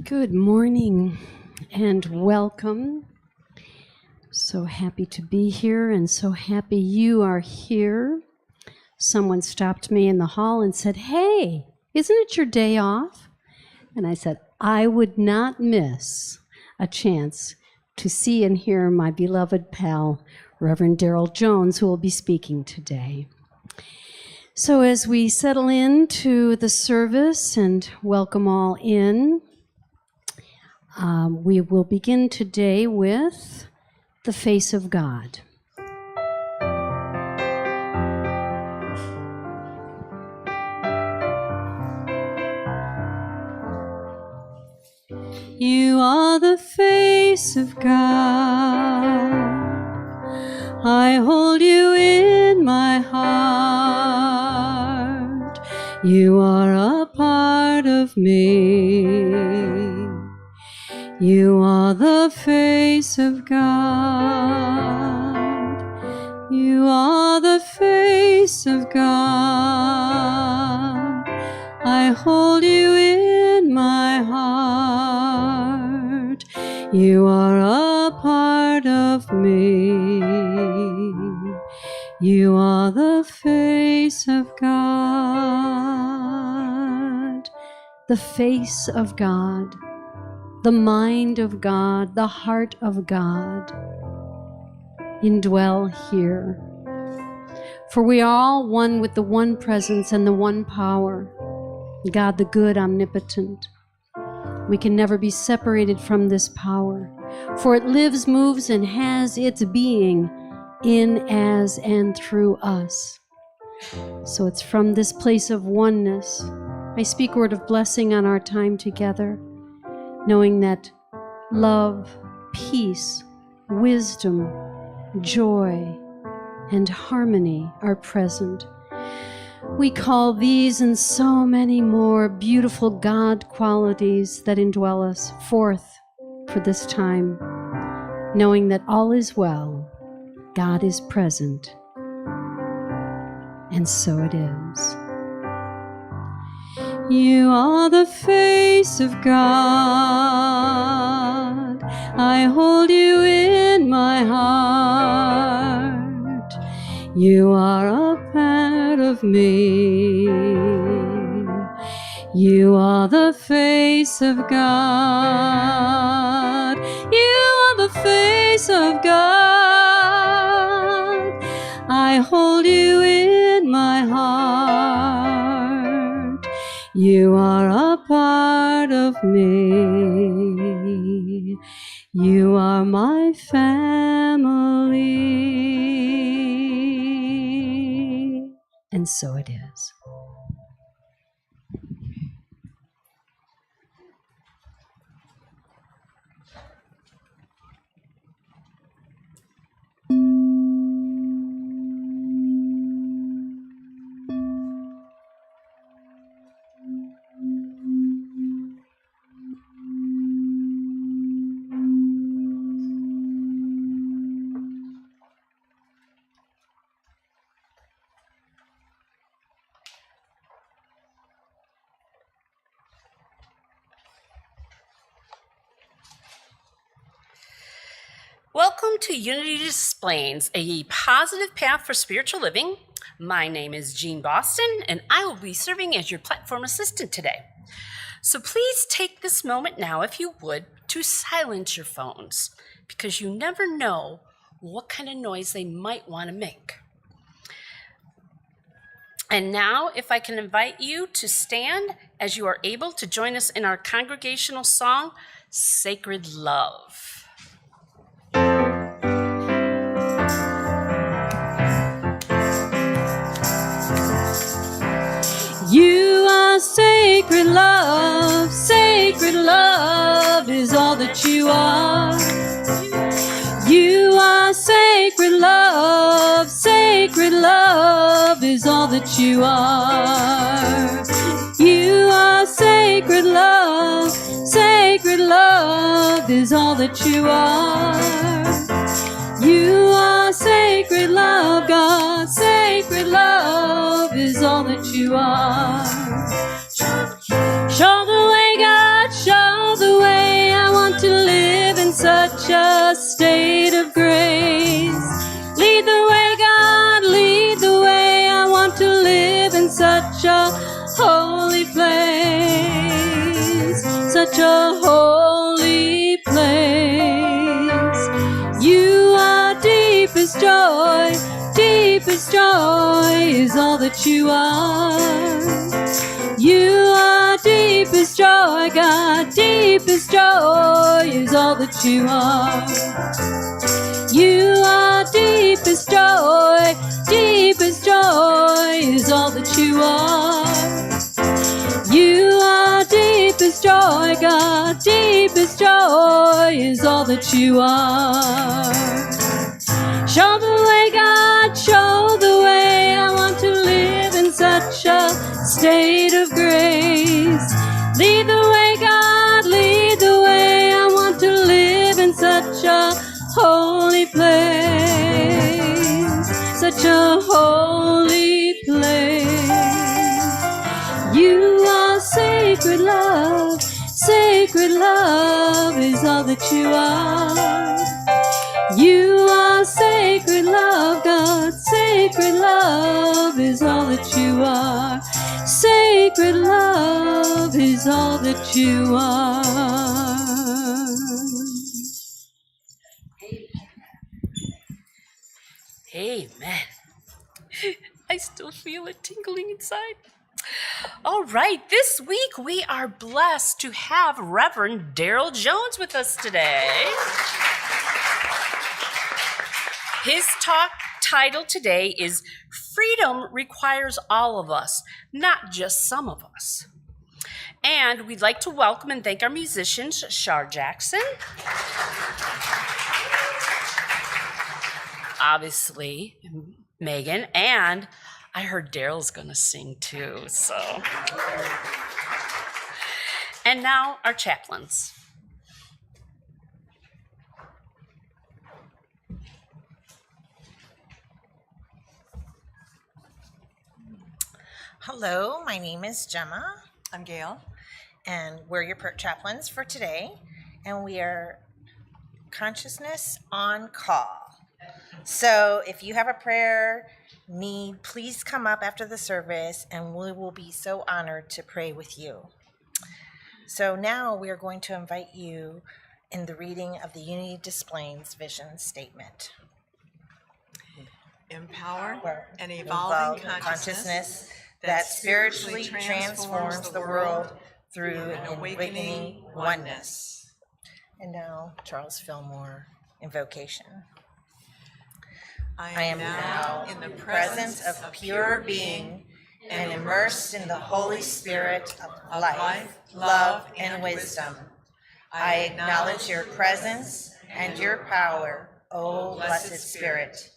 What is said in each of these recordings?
Good morning and welcome. So happy to be here and so happy you are here. Someone stopped me in the hall and said, "Hey, isn't it your day off?" And I said, I would not miss a chance to see and hear my beloved pal, Rev Darrell Jones, who will be speaking today. So as we settle into the service and welcome all in, we will begin today with the face of God. You are the face of God. I hold you in my heart. You are a part of me. You are the face of God. You are the face of God. I hold you in my heart. You are a part of me. You are the face of God. The face of God. The mind of God, the heart of God, indwell here. For we are all one with the one presence and the one power, God the good, omnipotent. We can never be separated from this power, for it lives, moves, and has its being in, as, and through us. So it's from this place of oneness. I speak a word of blessing on our time together, knowing that love, peace, wisdom, joy, and harmony are present. We call these and so many more beautiful God qualities that indwell us forth for this time, knowing that all is well, God is present, and so it is. You are the face of God. I hold you in my heart. You are a part of me. You are the face of God. You are the face of God. I hold you in my heart. You are a part of me. You are my family. And so it is. Welcome to Unity Explains, a positive path for spiritual living. My name is Jean Boston, and I will be serving as your platform assistant today. So please take this moment now, if you would, to silence your phones, because you never know what kind of noise they might want to make. And now, if I can invite you to stand as you are able to join us in our congregational song, Sacred Love. You are sacred love is all that you are. You are sacred love is all that you are. You are sacred love is all that you are. You are sacred love, God, sacred love is all that you are. Show the way, God, show the such a holy place. You are deepest joy is all that you are. You are deepest joy, God, deepest joy is all that you are. You are deepest joy is all that you are. You are deepest joy, God, deepest joy is all that you are. Show the way, God, show the way. I want to live in such a state of grace. Lead the way, God, lead the way. I want to live in such a holy place, such a holy place. You are sacred love is all that you are. You are sacred love, God, sacred love is all that you are. Sacred love is all that you are. Amen. I still feel it tingling inside. All right, this week we are blessed to have Rev Darrell Jones with us today. His talk title today is Freedom Requires All of Us, Not Just Some of Us. And we'd like to welcome and thank our musicians, Char Jackson, obviously, Megan, and I heard Daryl's gonna sing too, so. And now our chaplains. Hello, my name is Gemma. I'm Gail. And we're your chaplains for today. And we are Consciousness on Call. So if you have a prayer need, please come up after the service and we will be so honored to pray with you. So now we are going to invite you in the reading of the Unity Displays vision statement. Empower an evolving consciousness that spiritually transforms the world through an awakening oneness. And now, Charles Fillmore, invocation. I am now in the presence of pure being and immersed in the Holy Spirit of life, love, and wisdom. I acknowledge your presence and your power, O Blessed Spirit.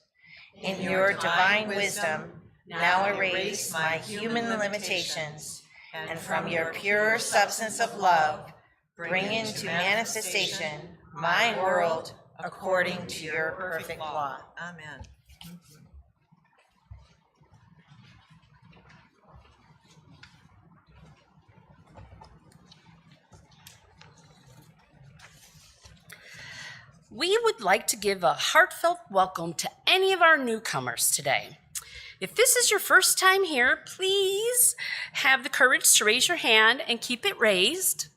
In your divine wisdom, now erase my human limitations, and from your pure substance of love, bring into manifestation my world according to your perfect law. Amen. We would like to give a heartfelt welcome to any of our newcomers today. If this is your first time here, please have the courage to raise your hand and keep it raised.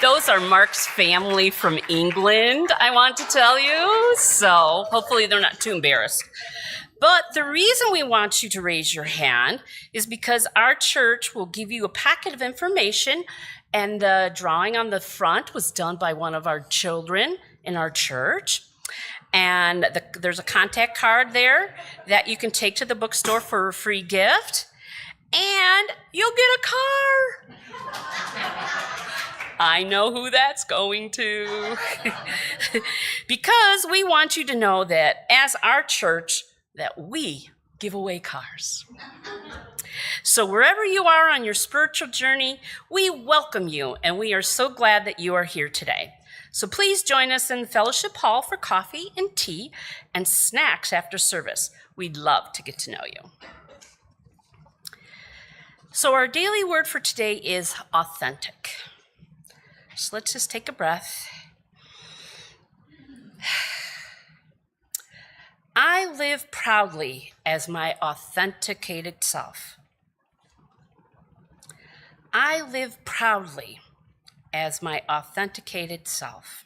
Those are Mark's family from England, I want to tell you, so hopefully they're not too embarrassed. But the reason we want you to raise your hand is because our church will give you a packet of information, and the drawing on the front was done by one of our children in our church. And there's a contact card there that you can take to the bookstore for a free gift, and you'll get a car. I know who that's going to. Because we want you to know that as our church, that we give away cars. So wherever you are on your spiritual journey, we welcome you, and we are so glad that you are here today. So please join us in the fellowship hall for coffee and tea and snacks after service. We'd love to get to know you. So our daily word for today is authentic. So let's just take a breath. I live proudly as my authenticated self. I live proudly as my authenticated self.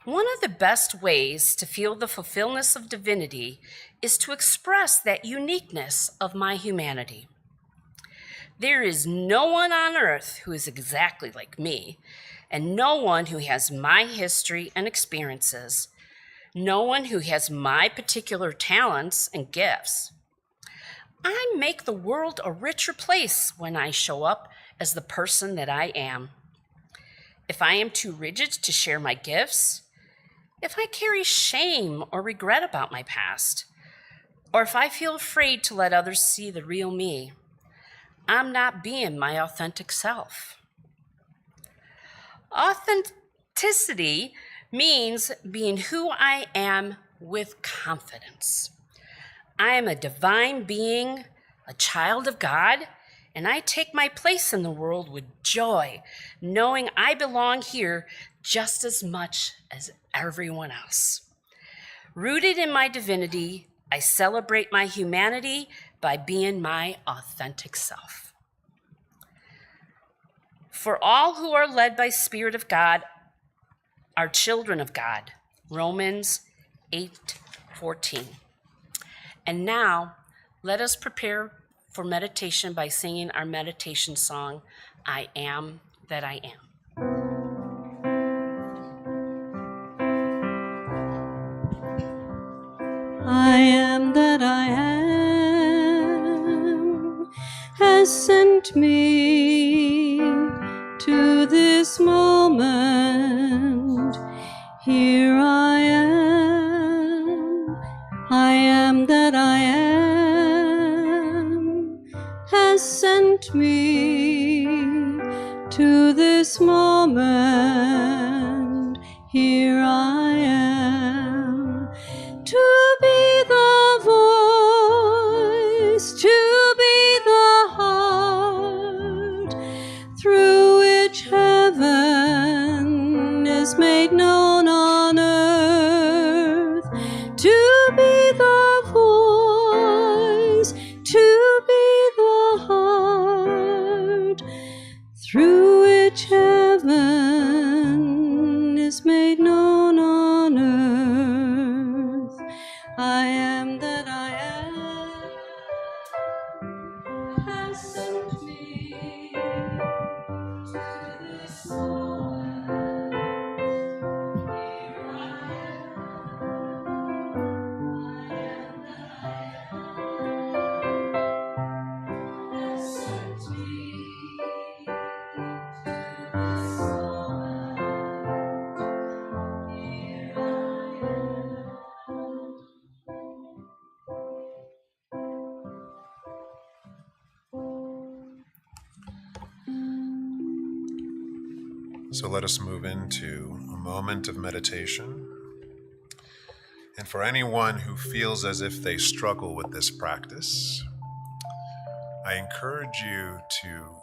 One of the best ways to feel the fulfillment of divinity is to express that uniqueness of my humanity. There is no one on earth who is exactly like me, and no one who has my history and experiences, no one who has my particular talents and gifts. I make the world a richer place when I show up as the person that I am. If I am too rigid to share my gifts, if I carry shame or regret about my past, or if I feel afraid to let others see the real me, I'm not being my authentic self. Authenticity means being who I am with confidence. I am a divine being, a child of God, and I take my place in the world with joy, knowing I belong here just as much as everyone else. Rooted in my divinity, I celebrate my humanity by being my authentic self. For all who are led by Spirit of God are children of God, Romans 8:14. And now, let us prepare for meditation by singing our meditation song, I Am That I Am. I am that I am has sent me to this moment. Here I am that I am has sent me to this moment. Here I am to be the voice, to be the heart through which heaven is made known on earth, to be the voice, to be the heart through which heaven is made known on earth. I am that I am has sent me to this moment. Here I am that I am has sent me to this moment. Here I am. So let us move into a moment of meditation. And for anyone who feels as if they struggle with this practice, I encourage you to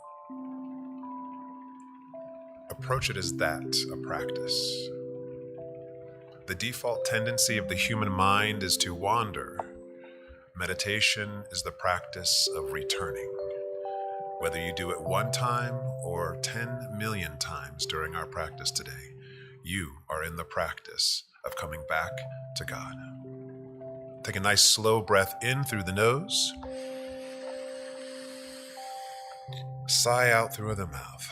approach it as that, a practice. The default tendency of the human mind is to wander. Meditation is the practice of returning. Whether you do it one time or 10 million times during our practice today, you are in the practice of coming back to God. Take a nice slow breath in through the nose. Sigh out through the mouth.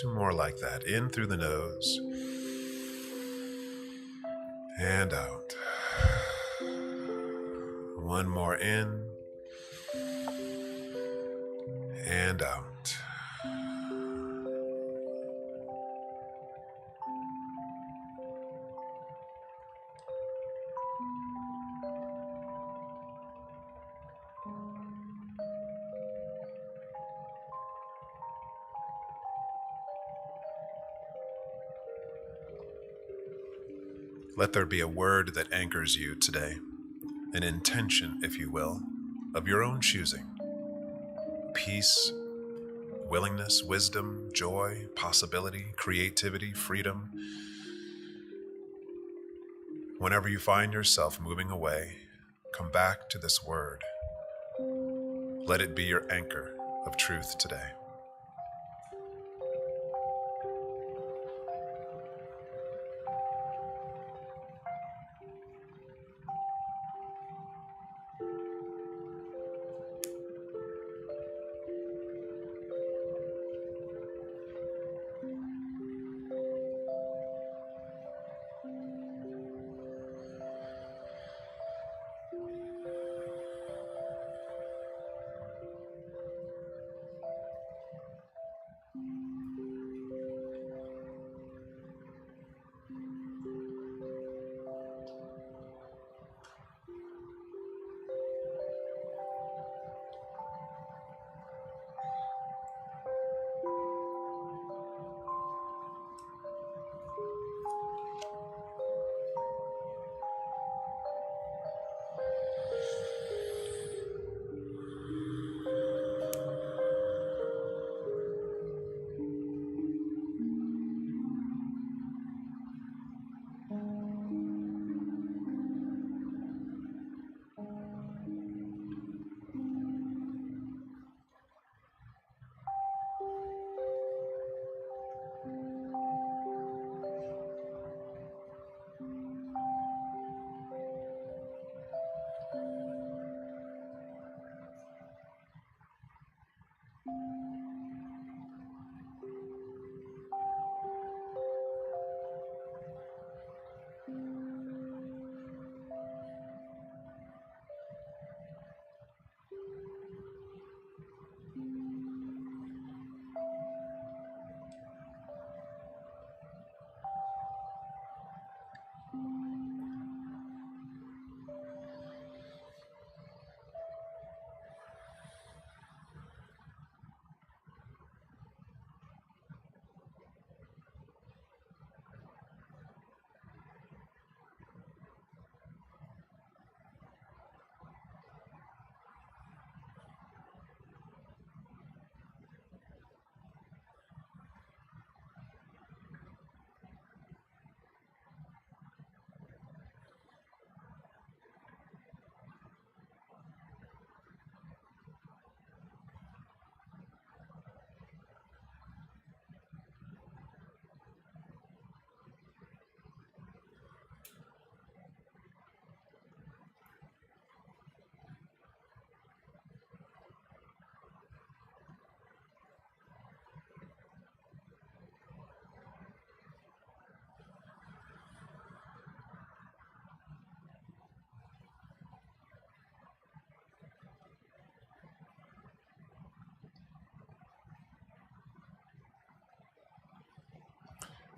2 more like that. In through the nose and out. 1 more in and out. Let there be a word that anchors you today, an intention, if you will, of your own choosing. Peace, willingness, wisdom, joy, possibility, creativity, freedom. Whenever you find yourself moving away, come back to this word. Let it be your anchor of truth today.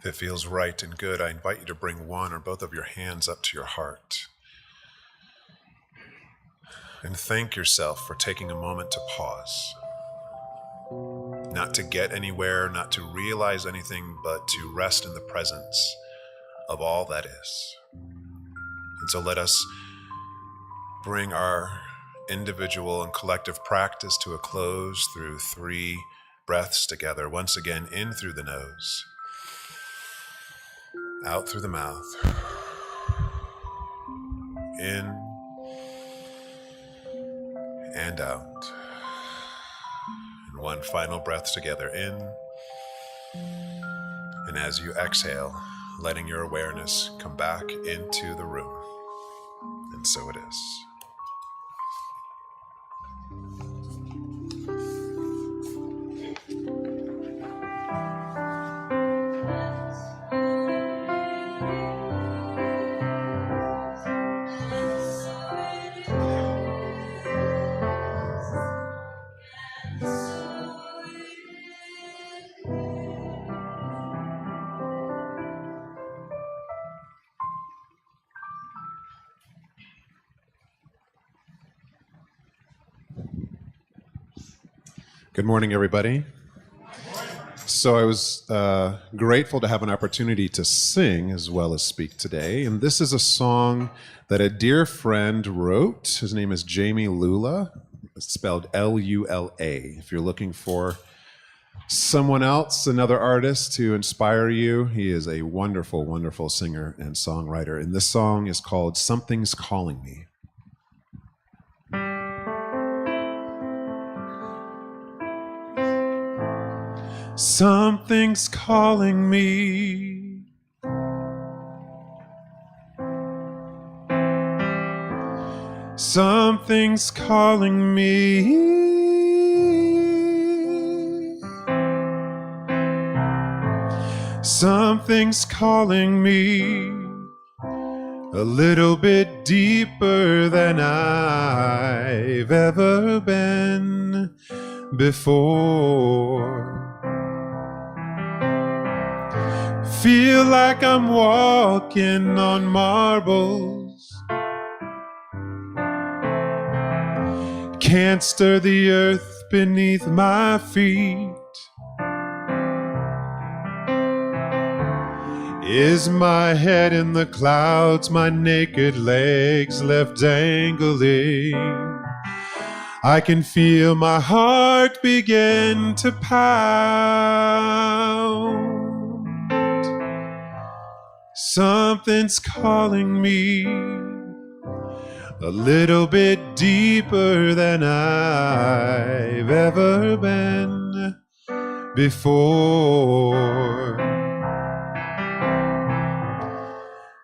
If it feels right and good, I invite you to bring one or both of your hands up to your heart. And thank yourself for taking a moment to pause. Not to get anywhere, not to realize anything, but to rest in the presence of all that is. And so let us bring our individual and collective practice to a close through 3 breaths together. Once again, in through the nose, out through the mouth, in and out. And one final breath together, in. And as you exhale, letting your awareness come back into the room. And so it is. Good morning, everybody. So I was grateful to have an opportunity to sing as well as speak today. And this is a song that a dear friend wrote. His name is Jamie Lula. It's spelled L-U-L-A. If you're looking for someone else, another artist to inspire you, he is a wonderful, wonderful singer and songwriter. And this song is called Something's Calling Me. Something's calling me. Something's calling me. Something's calling me a little bit deeper than I've ever been before. Feel like I'm walking on marbles. Can't stir the earth beneath my feet. Is my head in the clouds, my naked legs left dangling? I can feel my heart begin to pound. Something's calling me a little bit deeper than I've ever been before.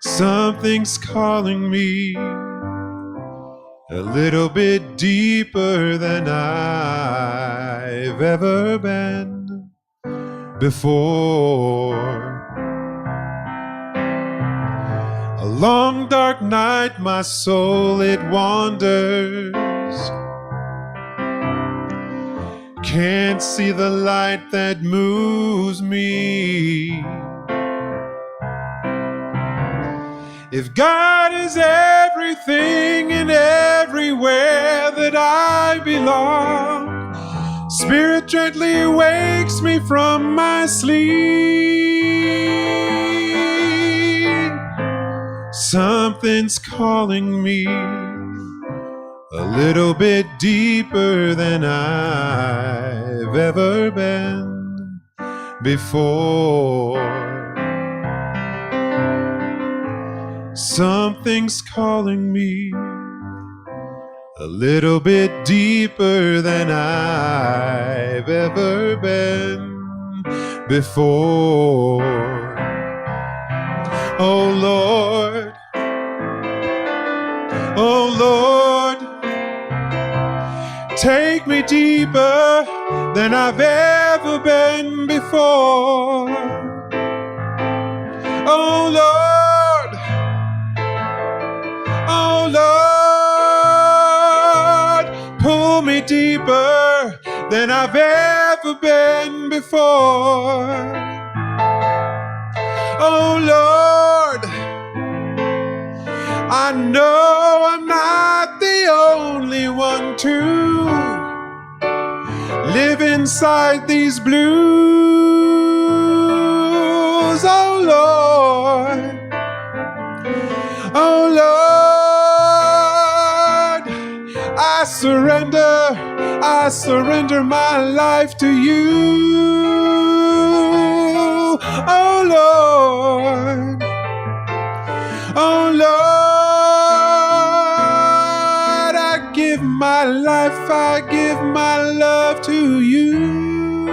Something's calling me a little bit deeper than I've ever been before. A long dark night, my soul it wanders. Can't see the light that moves me. If God is everything and everywhere that I belong, Spirit gently wakes me from my sleep. Something's calling me a little bit deeper than I've ever been before. Something's calling me a little bit deeper than I've ever been before. Oh Lord, take me deeper than I've ever been before. Oh Lord, oh Lord, pull me deeper than I've ever been before. Oh Lord, I know I'm not the only one to live inside these blues. Oh Lord, oh Lord, I surrender my life to you. Oh Lord, oh Lord, I give my life, I give my love to you.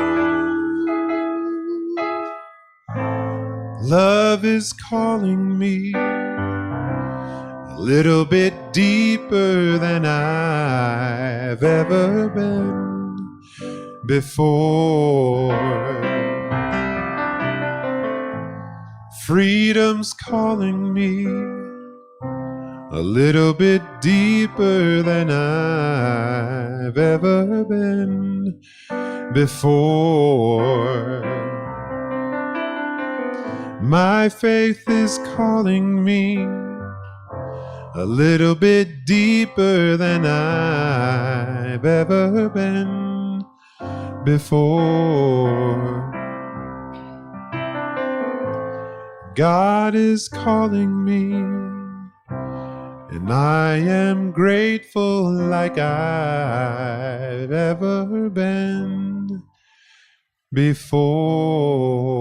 Love is calling me a little bit deeper than I've ever been before. Freedom's calling me a little bit deeper than I've ever been before. My faith is calling me a little bit deeper than I've ever been before. God is calling me, and I am grateful like I've ever been before.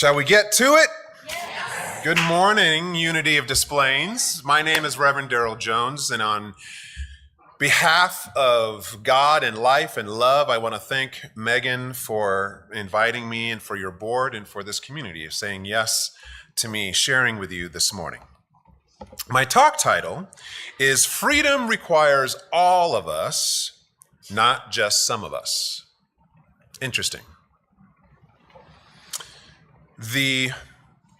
Shall we get to it? Yes. Good morning, Unity of Displays. My name is Rev Darrell Jones, and on behalf of God and life and love, I want to thank Megon for inviting me and for your board and for this community of saying yes to me sharing with you this morning. My talk title is Freedom Requires All of Us, Not Just Some of Us. Interesting. The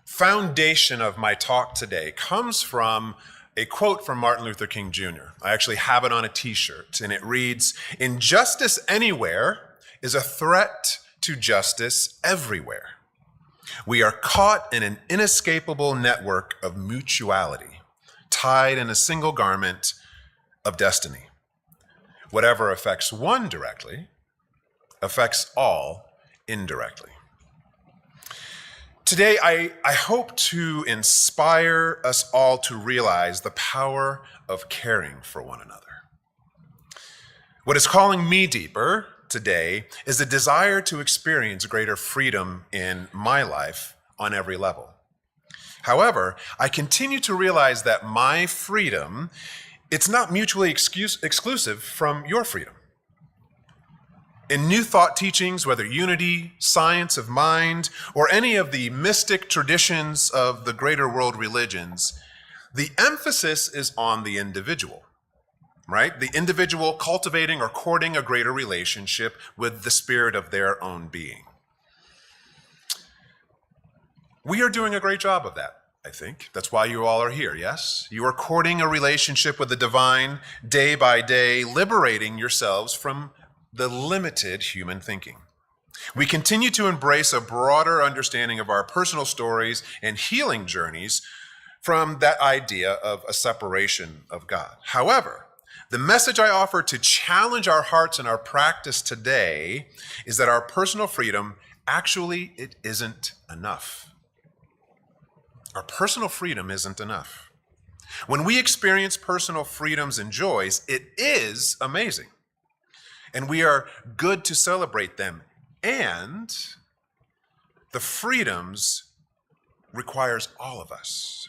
foundation of my talk today comes from a quote from Martin Luther King Jr. I actually have it on a t-shirt, and it reads, "Injustice anywhere is a threat to justice everywhere. We are caught in an inescapable network of mutuality, tied in a single garment of destiny. Whatever affects one directly affects all indirectly." Today, I hope to inspire us all to realize the power of caring for one another. What is calling me deeper today is a desire to experience greater freedom in my life on every level. However, I continue to realize that my freedom, it's not mutually exclusive from your freedom. In New Thought teachings, whether unity, science of mind, or any of the mystic traditions of the greater world religions, the emphasis is on the individual, right? The individual cultivating or courting a greater relationship with the spirit of their own being. We are doing a great job of that, I think. That's why you all are here, yes? You are courting a relationship with the divine day by day, liberating yourselves from the limited human thinking. We continue to embrace a broader understanding of our personal stories and healing journeys from that idea of a separation of God. However, the message I offer to challenge our hearts and our practice today is that our personal freedom, actually, it isn't enough. Our personal freedom isn't enough. When we experience personal freedoms and joys, it is amazing. And we are good to celebrate them. And the freedoms requires all of us.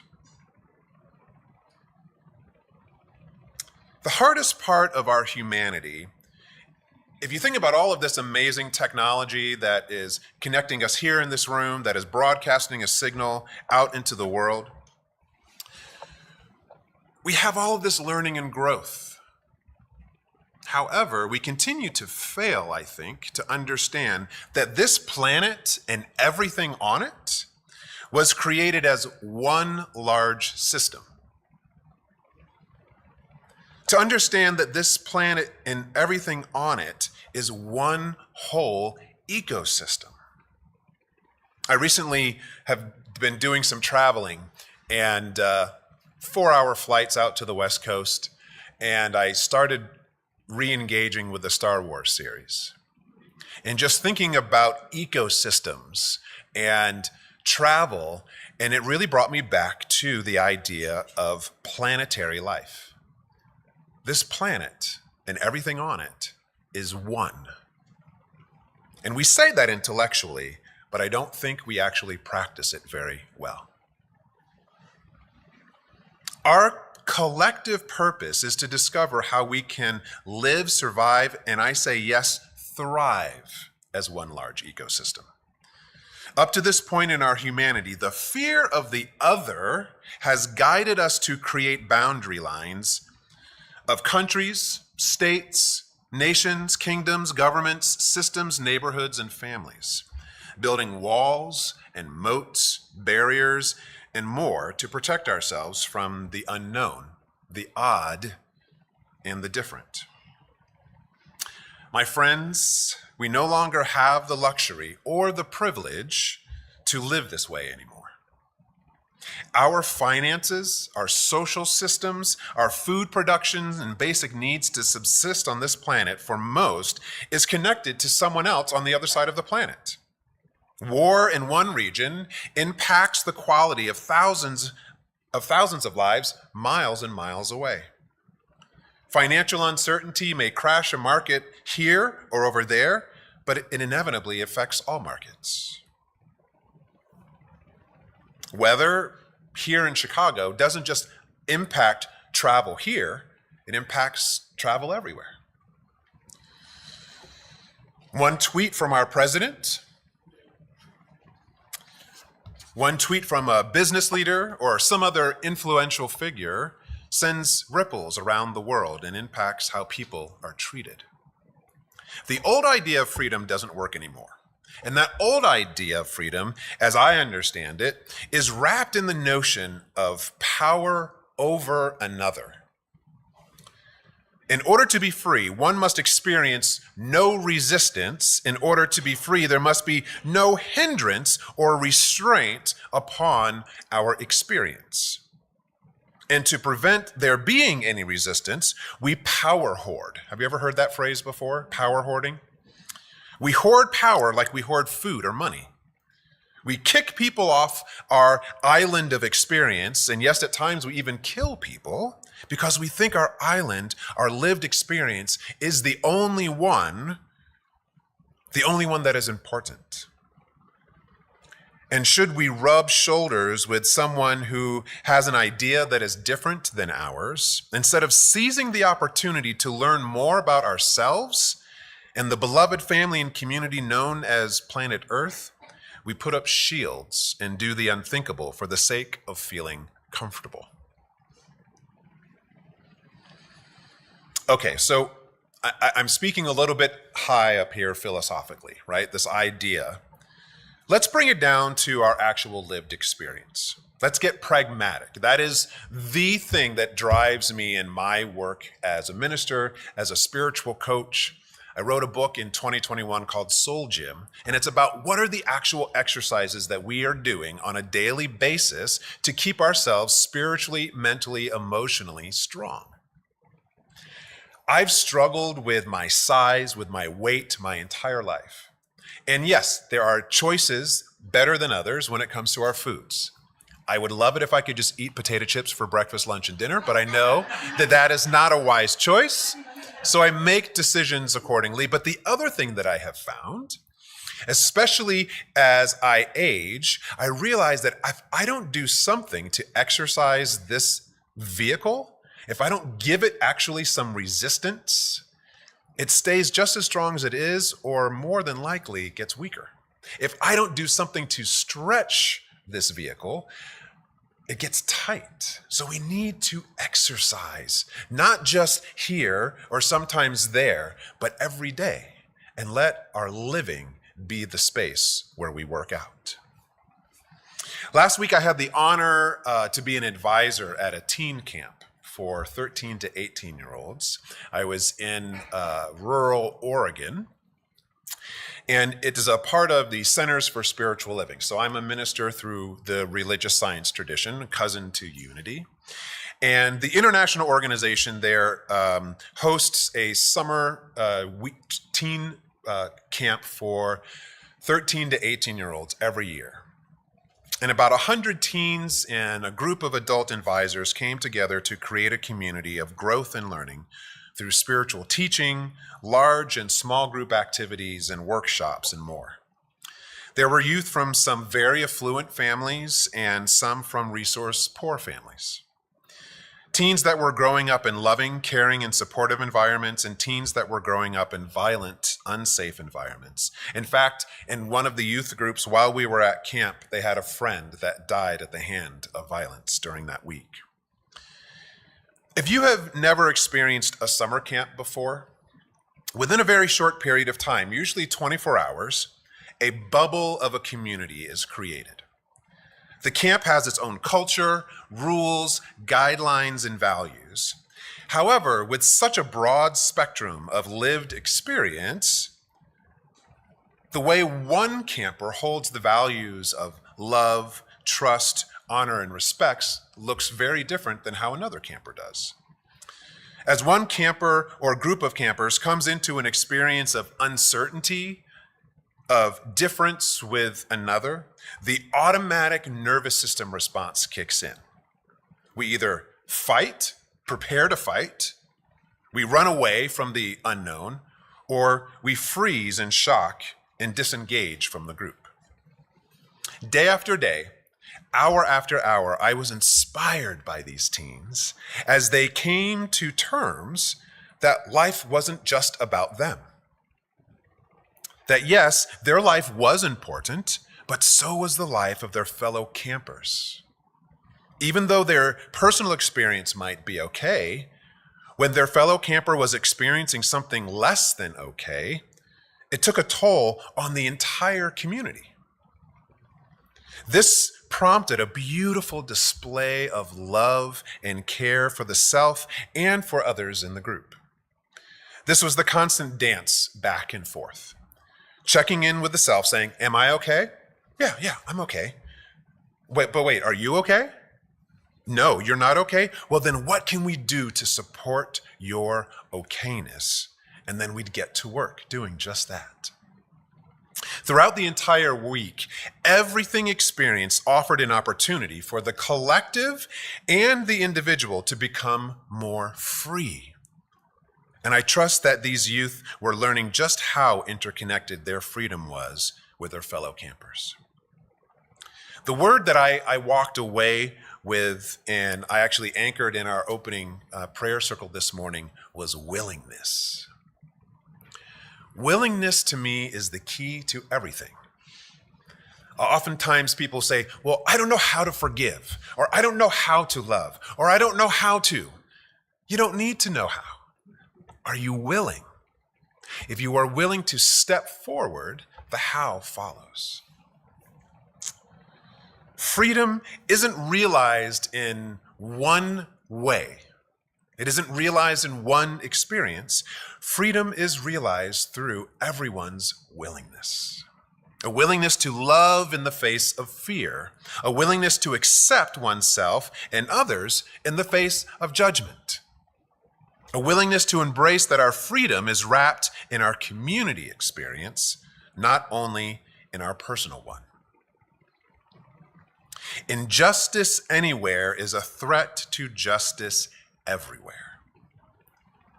The hardest part of our humanity, if you think about all of this amazing technology that is connecting us here in this room, that is broadcasting a signal out into the world, we have all of this learning and growth. However, we continue to fail, I think, to understand that this planet and everything on it was created as one large system. To understand that this planet and everything on it is one whole ecosystem. I recently have been doing some traveling and 4-hour flights out to the West Coast, and I started re-engaging with the Star Wars series. And just thinking about ecosystems and travel, and it really brought me back to the idea of planetary life. This planet and everything on it is one. And we say that intellectually, but I don't think we actually practice it very well. Our collective purpose is to discover how we can live, survive, and I say yes, thrive as one large ecosystem. Up to this point in our humanity, the fear of the other has guided us to create boundary lines of countries, states, nations, kingdoms, governments, systems, neighborhoods, and families, building walls and moats, barriers, and more to protect ourselves from the unknown, the odd, and the different. My friends, we no longer have the luxury or the privilege to live this way anymore. Our finances, our social systems, our food production, and basic needs to subsist on this planet for most is connected to someone else on the other side of the planet. War in one region impacts the quality of thousands of lives miles and miles away. Financial uncertainty may crash a market here or over there, but it inevitably affects all markets. Weather here in Chicago doesn't just impact travel here, it impacts travel everywhere. One tweet from our president, one tweet from a business leader or some other influential figure sends ripples around the world and impacts how people are treated. The old idea of freedom doesn't work anymore. And that old idea of freedom, as I understand it, is wrapped in the notion of power over another. In order to be free, one must experience no resistance. In order to be free, there must be no hindrance or restraint upon our experience. And to prevent there being any resistance, we power hoard. Have you ever heard that phrase before? Power hoarding? We hoard power like we hoard food or money. We kick people off our island of experience, and yes, at times we even kill people because we think our island, our lived experience, is the only one that is important. And should we rub shoulders with someone who has an idea that is different than ours, instead of seizing the opportunity to learn more about ourselves and the beloved family and community known as planet Earth, we put up shields and do the unthinkable for the sake of feeling comfortable. Okay, so I'm speaking a little bit high up here philosophically, right? This idea. Let's bring it down to our actual lived experience. Let's get pragmatic. That is the thing that drives me in my work as a minister, as a spiritual coach. I wrote a book in 2021 called Soul Gym, and it's about what are the actual exercises that we are doing on a daily basis to keep ourselves spiritually, mentally, emotionally strong. I've struggled with my size, with my weight, my entire life. And yes, there are choices better than others when it comes to our foods. I would love it if I could just eat potato chips for breakfast, lunch, and dinner, but I know that that is not a wise choice. So I make decisions accordingly. But the other thing that I have found, especially as I age, I realize that if I don't do something to exercise this vehicle, if I don't give it actually some resistance, it stays just as strong as it is, or more than likely gets weaker. If I don't do something to stretch this vehicle, it gets tight. So we need to exercise, not just here or sometimes there, but every day, and let our living be the space where we work out. Last week, I had the honor to be an advisor at a teen camp for 13 to 18-year-olds. I was in rural Oregon, and it is a part of the Centers for Spiritual Living. So I'm a minister through the religious science tradition, cousin to Unity. And the international organization there hosts a summer teen camp for 13 to 18-year-olds every year. And about 100 teens and a group of adult advisors came together to create a community of growth and learning through spiritual teaching, large and small group activities, and workshops, and more. There were youth from some very affluent families and some from resource-poor families. Teens that were growing up in loving, caring, and supportive environments, and teens that were growing up in violent, unsafe environments. In fact, in one of the youth groups, while we were at camp, they had a friend that died at the hand of violence during that week. If you have never experienced a summer camp before, within a very short period of time, usually 24 hours, a bubble of a community is created. The camp has its own culture, rules, guidelines, and values. However, with such a broad spectrum of lived experience, the way one camper holds the values of love, trust, honor, and respect looks very different than how another camper does. As one camper or group of campers comes into an experience of uncertainty, of difference with another, the automatic nervous system response kicks in. We either fight, prepare to fight, we run away from the unknown, or we freeze in shock and disengage from the group. Day after day, hour after hour, I was inspired by these teens as they came to terms that life wasn't just about them. That yes, their life was important, but so was the life of their fellow campers. Even though their personal experience might be okay, when their fellow camper was experiencing something less than okay, it took a toll on the entire community. This prompted a beautiful display of love and care for the self and for others in the group. This was the constant dance back and forth, checking in with the self, saying, "Am I okay? Yeah, I'm okay. Wait, are you okay? No, you're not okay? Well, then what can we do to support your okayness?" And then we'd get to work doing just that. Throughout the entire week, everything experienced offered an opportunity for the collective and the individual to become more free. And I trust that these youth were learning just how interconnected their freedom was with their fellow campers. The word that I walked away with, and I actually anchored in our opening prayer circle this morning, was willingness. Willingness to me is the key to everything. Oftentimes people say, well, I don't know how to forgive, or I don't know how to love, or I don't know how to. You don't need to know how. Are you willing? If you are willing to step forward, the how follows. Freedom isn't realized in one way. It isn't realized in one experience. Freedom is realized through everyone's willingness. A willingness to love in the face of fear. A willingness to accept oneself and others in the face of judgment. A willingness to embrace that our freedom is wrapped in our community experience, not only in our personal one. Injustice anywhere is a threat to justice everywhere.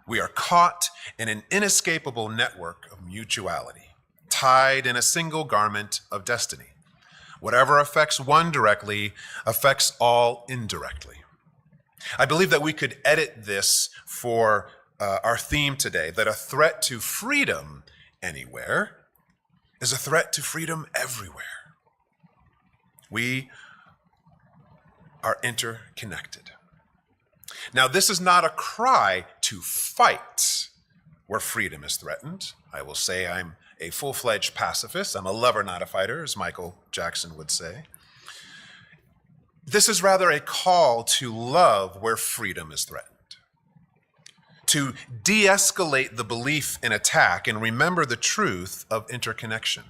We are caught in an inescapable network of mutuality, tied in a single garment of destiny. Whatever affects one directly affects all indirectly. I believe that we could edit this for our theme today, that a threat to freedom anywhere is a threat to freedom everywhere. We are interconnected. Now, this is not a cry to fight where freedom is threatened. I will say I'm a full-fledged pacifist. I'm a lover, not a fighter, as Michael Jackson would say. This is rather a call to love where freedom is threatened, to de-escalate the belief in attack and remember the truth of interconnection.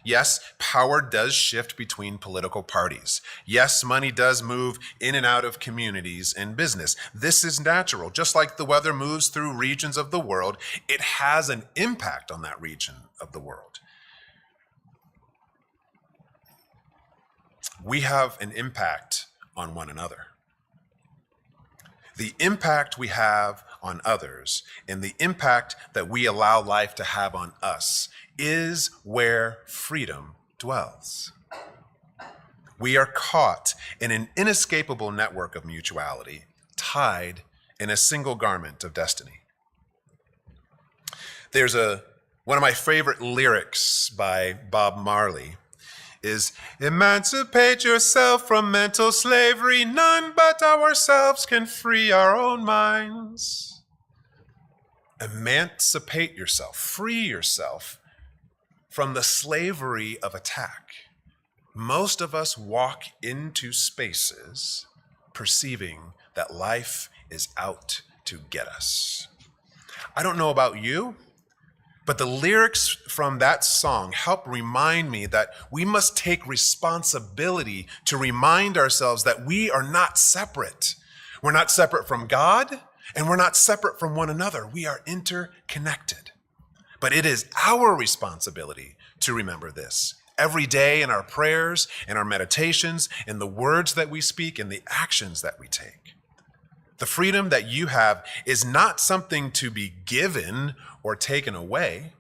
Yes, power does shift between political parties. Yes, money does move in and out of communities and business. This is natural. Just like the weather moves through regions of the world, it has an impact on that region of the world. We have an impact on one another. The impact we have on others and the impact that we allow life to have on us is where freedom dwells. We are caught in an inescapable network of mutuality, tied in a single garment of destiny. There's one of my favorite lyrics by Bob Marley is, "Emancipate yourself from mental slavery. None but ourselves can free our own minds." Emancipate yourself, free yourself from the slavery of attack. Most of us walk into spaces perceiving that life is out to get us. I don't know about you, but the lyrics from that song help remind me that we must take responsibility to remind ourselves that we are not separate. We're not separate from God, and we're not separate from one another. We are interconnected. But it is our responsibility to remember this every day in our prayers, in our meditations, in the words that we speak, in the actions that we take. The freedom that you have is not something to be given or taken away.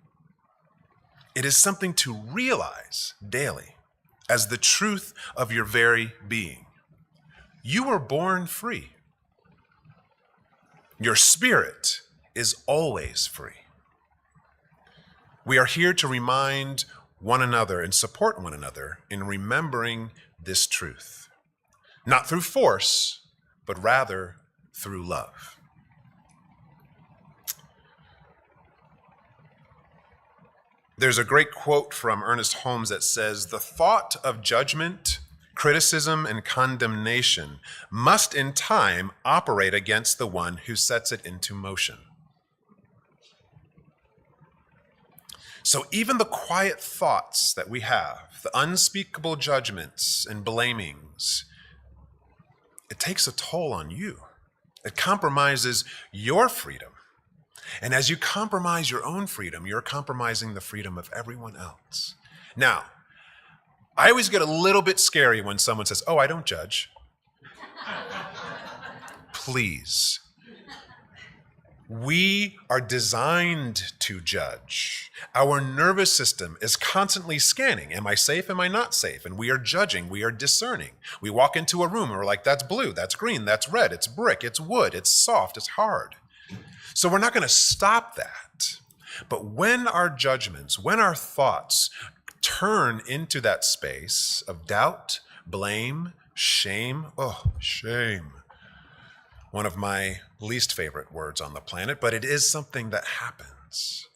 It is something to realize daily as the truth of your very being. You were born free. Your spirit is always free. We are here to remind one another and support one another in remembering this truth, not through force, but rather through love. There's a great quote from Ernest Holmes that says, "The thought of judgment, criticism, and condemnation must in time operate against the one who sets it into motion." So even the quiet thoughts that we have, the unspeakable judgments and blamings, it takes a toll on you. It compromises your freedom. And as you compromise your own freedom, you're compromising the freedom of everyone else. Now, I always get a little bit scary when someone says, "Oh, I don't judge." Please. We are designed to judge. Our nervous system is constantly scanning. Am I safe? Am I not safe? And we are judging. We are discerning. We walk into a room and we're like, that's blue, that's green, that's red, it's brick, it's wood, it's soft, it's hard. So we're not going to stop that. But when our judgments, when our thoughts turn into that space of doubt, blame, shame, shame. One of my least favorite words on the planet, but it is something that happens.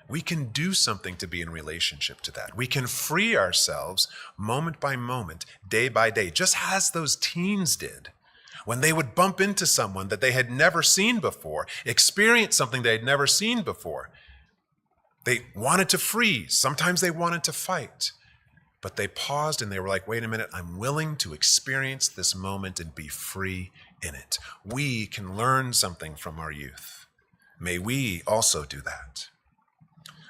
We can do something to be in relationship to that. We can free ourselves moment by moment, day by day, just as those teens did when they would bump into someone that they had never seen before, experience something they had never seen before. They wanted to freeze. Sometimes they wanted to fight. But they paused and they were like, wait a minute, I'm willing to experience this moment and be free in it. We can learn something from our youth. May we also do that.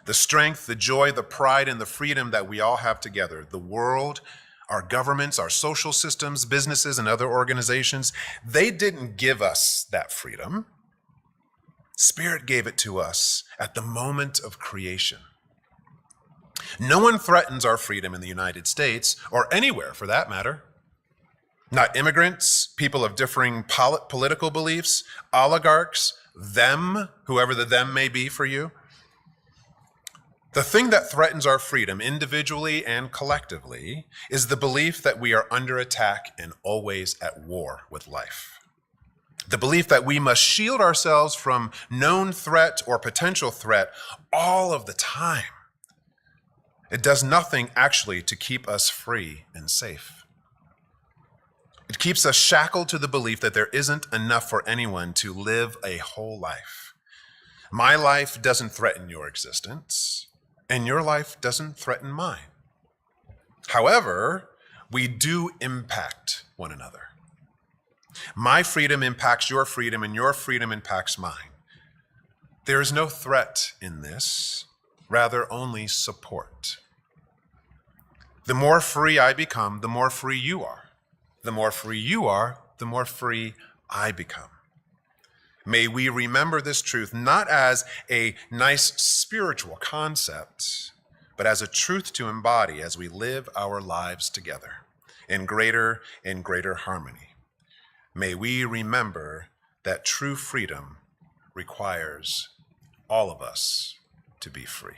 The strength, the joy, the pride, and the freedom that we all have together, the world, our governments, our social systems, businesses, and other organizations, they didn't give us that freedom. Spirit gave it to us at the moment of creation. No one threatens our freedom in the United States, or anywhere for that matter. Not immigrants, people of differing political beliefs, oligarchs, them, whoever the them may be for you. The thing that threatens our freedom individually and collectively is the belief that we are under attack and always at war with life. The belief that we must shield ourselves from known threat or potential threat all of the time. It does nothing actually to keep us free and safe. It keeps us shackled to the belief that there isn't enough for anyone to live a whole life. My life doesn't threaten your existence, and your life doesn't threaten mine. However, we do impact one another. My freedom impacts your freedom, and your freedom impacts mine. There is no threat in this, rather only support. The more free I become, the more free you are. The more free you are, the more free I become. May we remember this truth not as a nice spiritual concept, but as a truth to embody as we live our lives together in greater and greater harmony. May we remember that true freedom requires all of us to be free.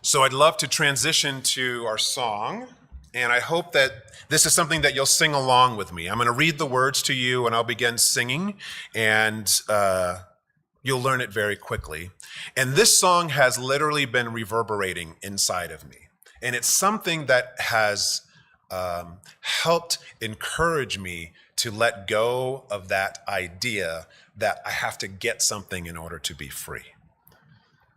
So I'd love to transition to our song, and I hope that this is something that you'll sing along with me. I'm going to read the words to you, and I'll begin singing, and you'll learn it very quickly. And this song has literally been reverberating inside of me, and it's something that has helped encourage me to let go of that idea that I have to get something in order to be free.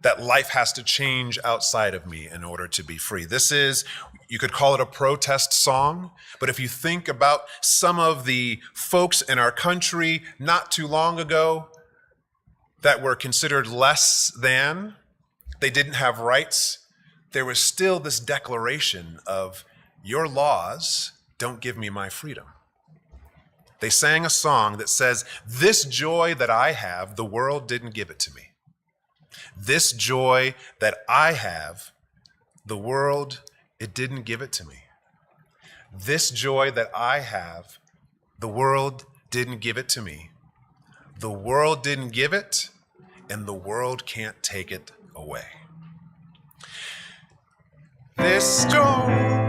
That life has to change outside of me in order to be free. This is, you could call it a protest song, but if you think about some of the folks in our country not too long ago that were considered less than, they didn't have rights, there was still this declaration of, your laws don't give me my freedom. They sang a song that says, this joy that I have, the world didn't give it to me. This joy that I have, The world, it didn't give it to me. This joy that I have, the world didn't give it to me. The world didn't give it, and the world can't take it away. This joy,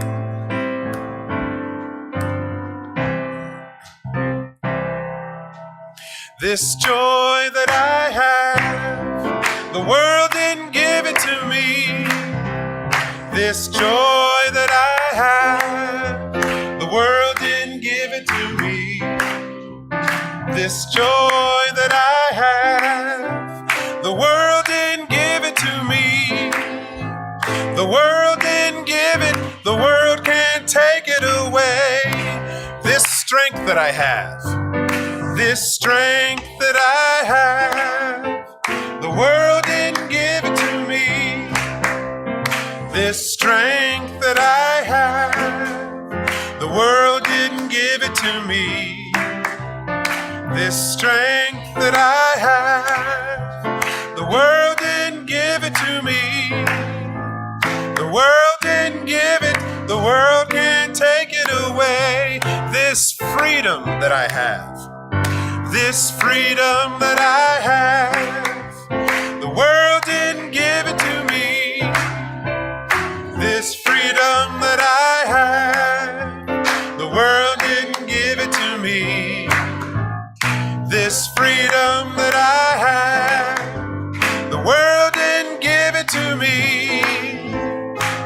this joy that I have, the world didn't give it to me. This joy that I have, the world didn't give it to me. This joy that I have, the world didn't give it to me. The world didn't give it, the world can't take it away. This strength that I have, this strength that I have, the world didn't give it to me. This strength that I have, the world didn't give it to me. This strength that I have, the world didn't give it to me. The world didn't give it, the world can't take it away. This freedom that I have, this freedom that I have, the world didn't give it to me. This freedom that I have, the world didn't give it to me. This freedom that I have, the world didn't give it to me.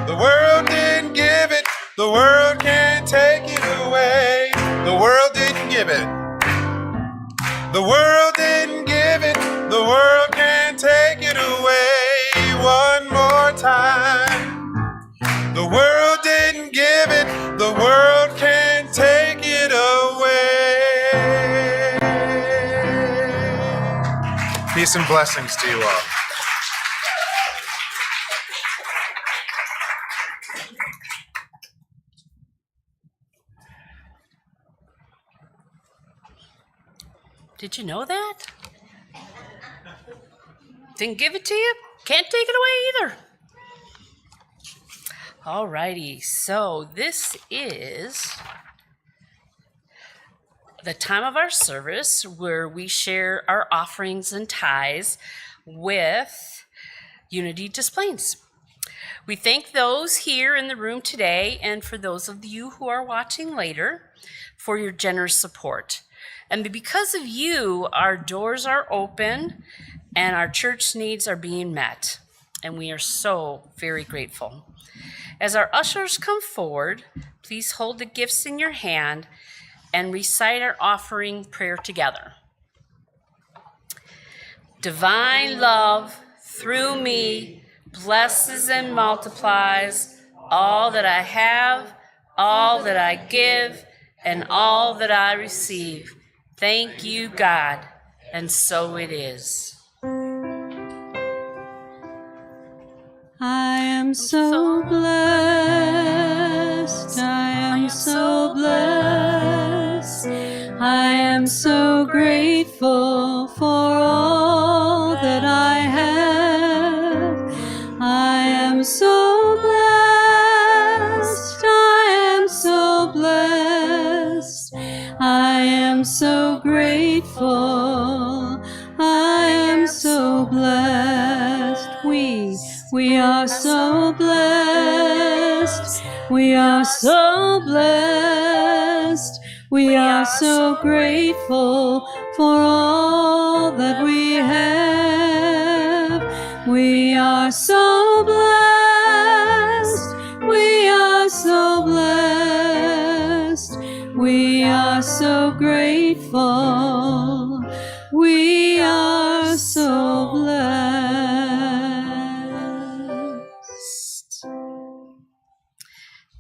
The world didn't give it, the world can't take it away. The world didn't give it. The world didn't give it, the world can't take it away. One more time. The world didn't give it, the world can't take it away. Peace and blessings to you all. Did you know that? Didn't give it to you? Can't take it away either. Alrighty, so this is the time of our service where we share our offerings and tithes with Unity Displays. We thank those here in the room today and for those of you who are watching later for your generous support. And because of you, our doors are open and our church needs are being met. And we are so very grateful. As our ushers come forward, please hold the gifts in your hand and recite our offering prayer together. Divine love through me blesses and multiplies all that I have, all that I give, and all that I receive. Thank you, God, and so it is. I am so blessed, I am so blessed, I am so grateful for all that I have. I am so blessed, I am so blessed, I am so grateful, I am so blessed. We are so blessed, we are so blessed, we are so grateful for all that we have. We are so blessed, we are so blessed, we are so grateful, we are so blessed.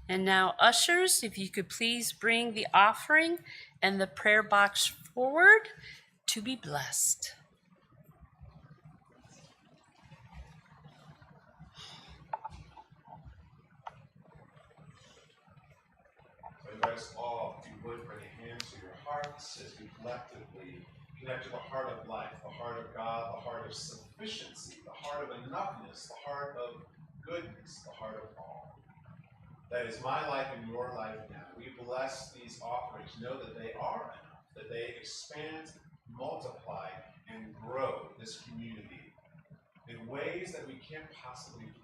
And now, ushers, if you could please bring the offering and the prayer box forward to be blessed. I invite us all, if you would, bring a hand to your hearts as we collectively connect to the heart of life, the heart of God, the heart of sufficiency, the heart of enoughness, the heart of goodness, the heart of all. That is my life and your life now. We bless these offerings. Know that they are enough, that they expand, multiply, and grow this community in ways that we can't possibly find.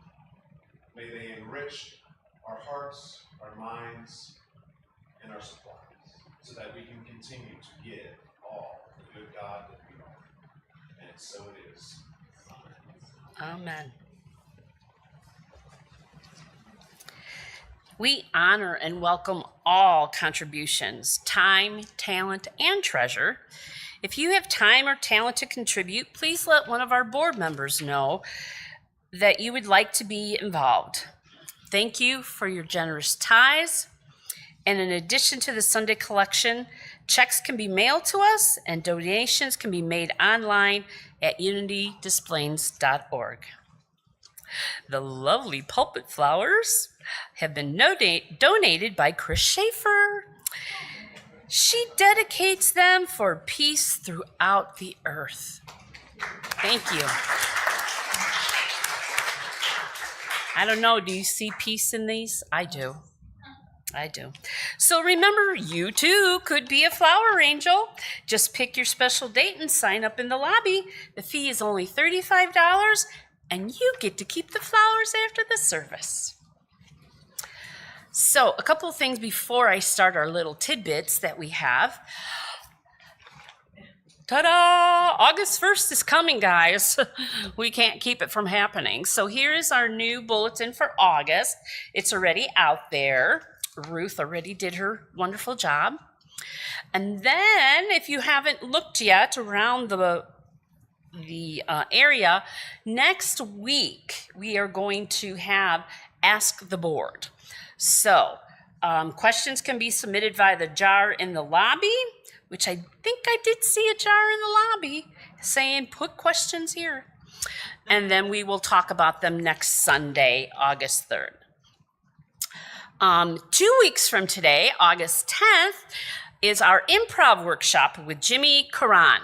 May they enrich our hearts, our minds, and our supplies, so that we can continue to give all the good God that we are. And so it is. Amen. Amen. We honor and welcome all contributions, time, talent, and treasure. If you have time or talent to contribute, please let one of our board members know that you would like to be involved. Thank you for your generous tithes. And in addition to the Sunday collection, checks can be mailed to us and donations can be made online at unitydisplays.org. The lovely pulpit flowers have been donated by Chris Schaefer. She dedicates them for peace throughout the earth. Thank you. I don't know, do you see peace in these? I do. So remember, you too could be a flower angel. Just pick your special date and sign up in the lobby. The fee is only $35, and you get to keep the flowers after the service. So a couple of things before I start our little tidbits that we have. Ta-da! August 1st is coming, guys. We can't keep it from happening. So here is our new bulletin for August. It's already out there. Ruth already did her wonderful job. And then, if you haven't looked yet around the area, next week we are going to have Ask the Board. So, questions can be submitted via the jar in the lobby, which I think I did see a jar in the lobby saying put questions here. And then we will talk about them next Sunday, August 3rd. 2 weeks from today, August 10th, is our improv workshop with Jimmy Karan.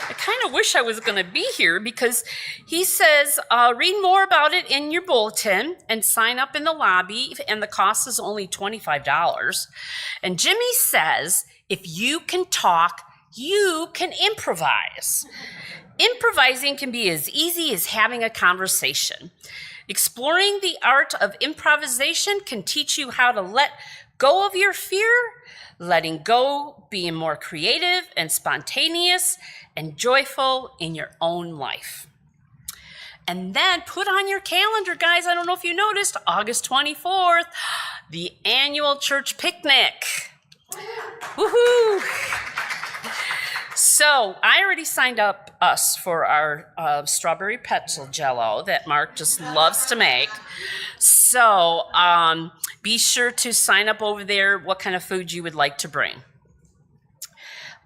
I kind of wish I was going to be here because he says, read more about it in your bulletin and sign up in the lobby, and the cost is only $25. And Jimmy says, if you can talk, you can improvise. Improvising can be as easy as having a conversation. Exploring the art of improvisation can teach you how to let go of your fear, letting go, being more creative and spontaneous and joyful in your own life. And then put on your calendar, guys, I don't know if you noticed, August 24th, the annual church picnic. Woohoo! So I already signed up us for our strawberry pretzel jello that Mark just loves to make. So be sure to sign up over there what kind of food you would like to bring.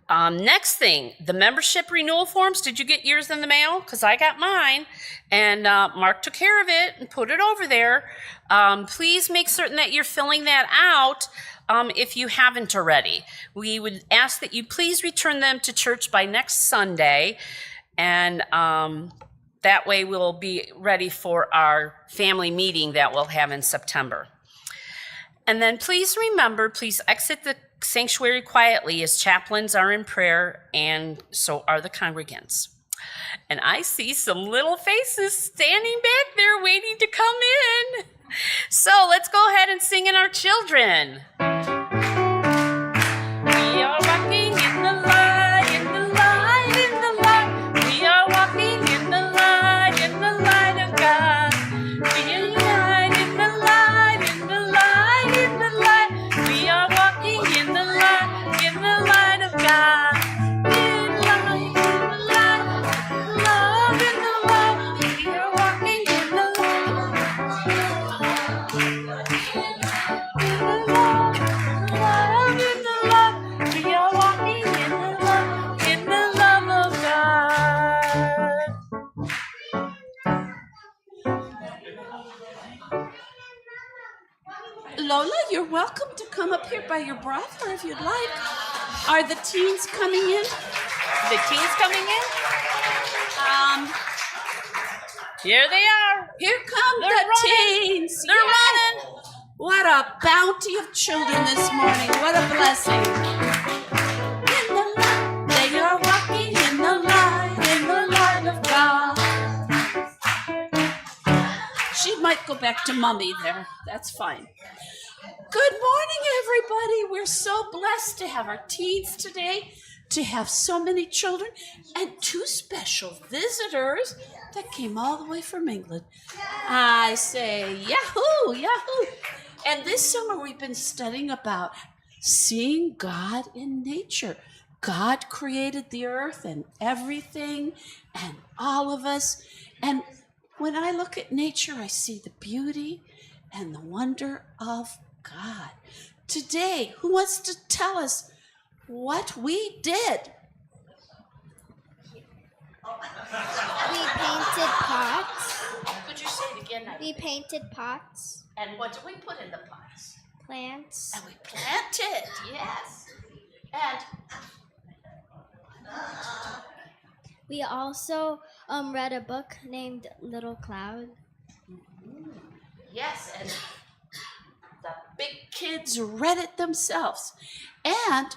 Next thing, the membership renewal forms. Did you get yours in the mail? Because I got mine, and Mark took care of it and put it over there. Please make certain that you're filling that out if you haven't already. We would ask that you please return them to church by next Sunday, and that way we'll be ready for our family meeting that we'll have in September. And then please remember, please exit the sanctuary quietly as chaplains are in prayer, and so are the congregants. And I see some little faces standing back there waiting to come in. So let's go ahead and sing in our children. We are walking in the light, in the light, in the light. We are walking in the light of God. We are light in the light, in the light, in the light. We are walking in the light of God. In light, love in the light. We are walking in the light. Love in the love. We are walking in the love of God. Lola, you're welcome to come up here by your brother if you'd like. Are the teens coming in? The teens coming in? Here they are. Here come They're the running. teens. They're running. What a bounty of children this morning. What a blessing. In the light, they are walking in the light of God. She might go back to mommy there. That's fine. Good morning, everybody. We're so blessed to have our teens today, to have so many children, and two special visitors that came all the way from England. I say, yahoo, yahoo. And this summer we've been studying about seeing God in nature. God created the earth and everything and all of us. And when I look at nature, I see the beauty and the wonder of God. Today, who wants to tell us what we did? We painted pots. Could you say it again? We painted pots, And what do we put in the pots? plants. And we planted, yes. And We also read a book named Little Cloud. yes, and the big kids read it themselves. And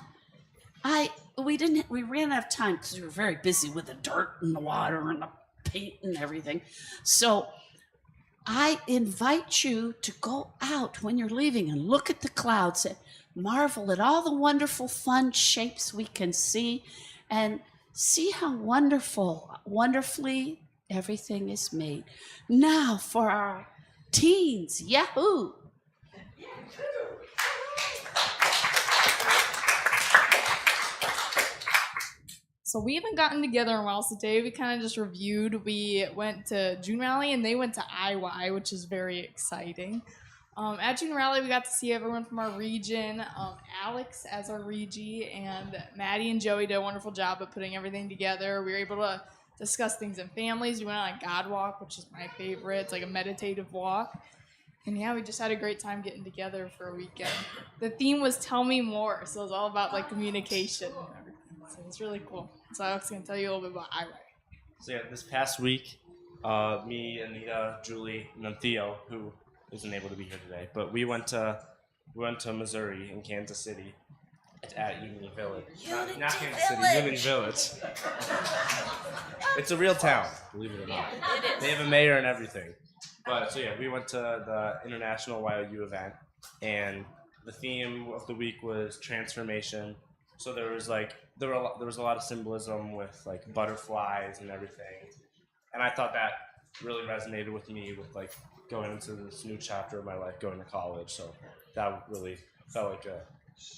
we ran out of time because we were very busy with the dirt and the water and the paint and everything. So I invite you to go out when you're leaving and look at the clouds and marvel at all the wonderful, fun shapes we can see and see how wonderfully everything is made. Now for our teens, yahoo! So we haven't gotten together in a while. So today we kind of just reviewed. We went to June Rally and they went to IY, which is very exciting. At June Rally, we got to see everyone from our region. Alex as our Regie and Maddie and Joey did a wonderful job of putting everything together. We were able to discuss things in families. We went on a God walk, which is my favorite. It's like a meditative walk. And yeah, we just had a great time getting together for a weekend. The theme was Tell Me More. So it was all about like communication and everything. So it's really cool. So Alex can tell you a little bit about IY. So yeah, this past week, me, Anita, Julie, and then Theo, who isn't able to be here today, but we went to Missouri in Kansas City at Unity Village. Not Kansas City, Unity Village. It's a real town, believe it or not. They have a mayor and everything. But so yeah, we went to the International YOU event, and the theme of the week was transformation. So there was a lot of symbolism with like butterflies and everything, and I thought that really resonated with me with like going into this new chapter of my life, going to college. So that really felt like a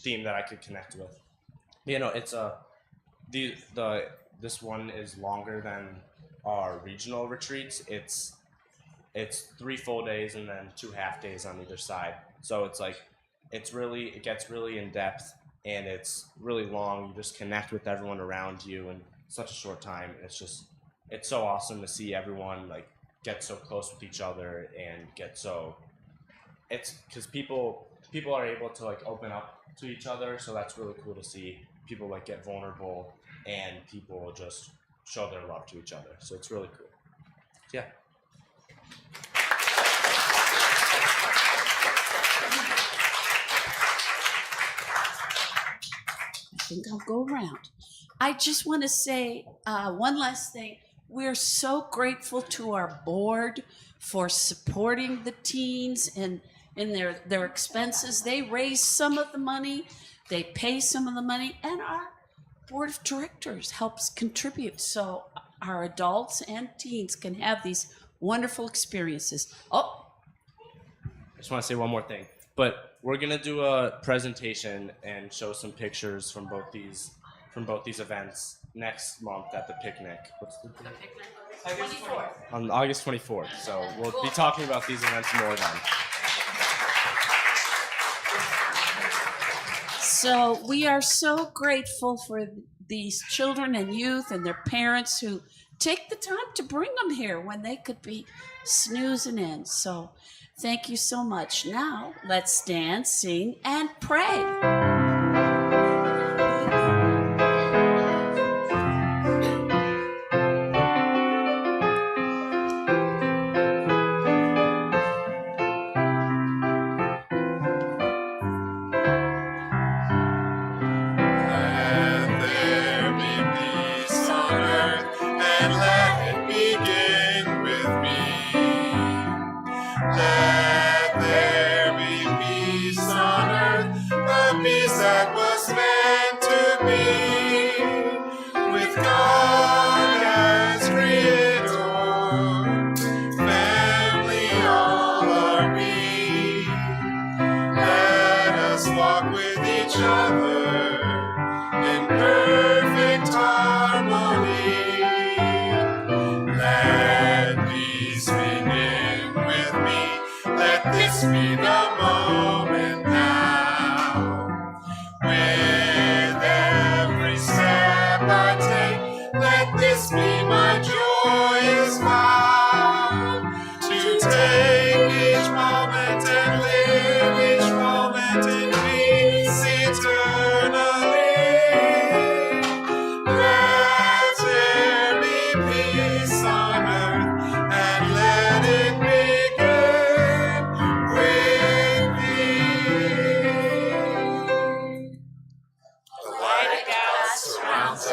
theme that I could connect with. You know, it's this one is longer than our regional retreats. It's 3 full days and then 2 half days on either side. So it gets really in depth. And it's really long. You just connect with everyone around you in such a short time. It's so awesome to see everyone like get so close with each other and it's because people are able to like open up to each other. So that's really cool to see people like get vulnerable and people just show their love to each other. So it's really cool. Yeah. I think I'll go around. I just want to say one last thing. We're so grateful to our board for supporting the teens and in their expenses. They raise some of the money, they pay some of the money, and our board of directors helps contribute so our adults and teens can have these wonderful experiences. Oh, I just want to say one more thing. But we're gonna do a presentation and show some pictures from both these events next month at the picnic. What's the date? 24th. On August 24th. So we'll be talking about these events more then. So we are so grateful for these children and youth and their parents who take the time to bring them here when they could be snoozing in. So thank you so much. Now let's stand, sing, and pray.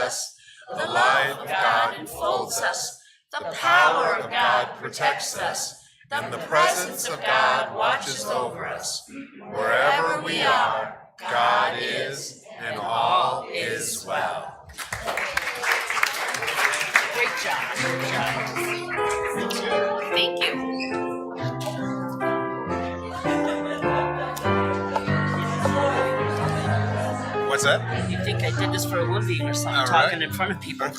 us. The light of God enfolds us. The power of God protects us. And the presence of God watches over us. Wherever we are, God is, and all is well. Great job. Thank you. What's that? You think I did this for a living or something, All talking right. in front of people.